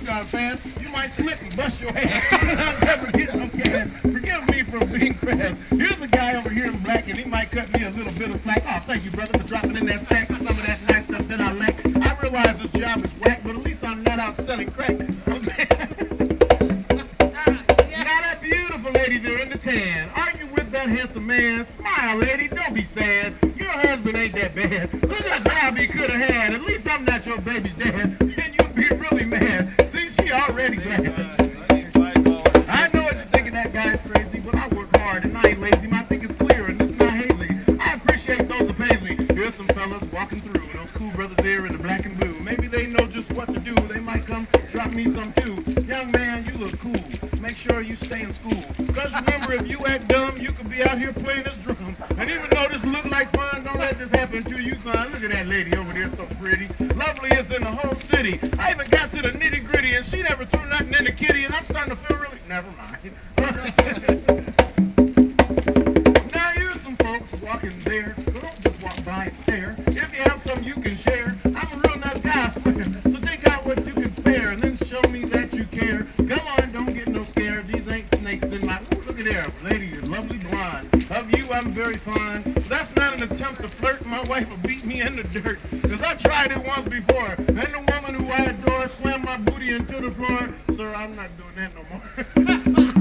guard fans, you might slip and bust your head. I'll never get no can. Forgive me for being crass. Here's a guy over here in black, and he might cut me a little bit of slack. Oh, thank you, brother, for dropping in that sack of some of that nice stuff that I lack. I realize this job is whack, but at least I'm not out selling crack. So, now that beautiful lady there in the tan, are you with that handsome man? Smile, lady, don't be sad. Your husband ain't that bad. Look at the job he could have had. At least I'm not your baby's dad. And you'd be really mad. See, she already glad. I know what you're thinking, that guy's crazy, but I work hard and I ain't lazy. My think it's clear and it's not hazy. I appreciate those that pays me. Here's some fellas walking through. Those cool brothers here in the black and blue. Maybe they know just what to do. They might come drop me some too. Young man, you look cool. Make sure you stay in school. Cause remember, if you act dumb, you could be out here playing this drum. And even though this look like fun, don't let this happen to you, son. Look at that lady over there, so pretty. Loveliest in the whole city. I even got to the nitty gritty, and she never threw nothing in the kitty, and I'm starting to feel really... Never mind. Now here's some folks walking there. So don't just walk by and stare. If you have something you can share, I'm a real nice guy, I swear. So take out what you can spare, and then show me that you care. Come on, don't get no scare. These ain't snakes in my... Ooh, look at there. Lady, you're lovely blonde. Of you, I'm very fond. That's not an attempt to flirt. My wife will beat me in the dirt. Cause I tried it once before. And the woman who I adore slammed my booty into the floor. Sir, I'm not doing that no more.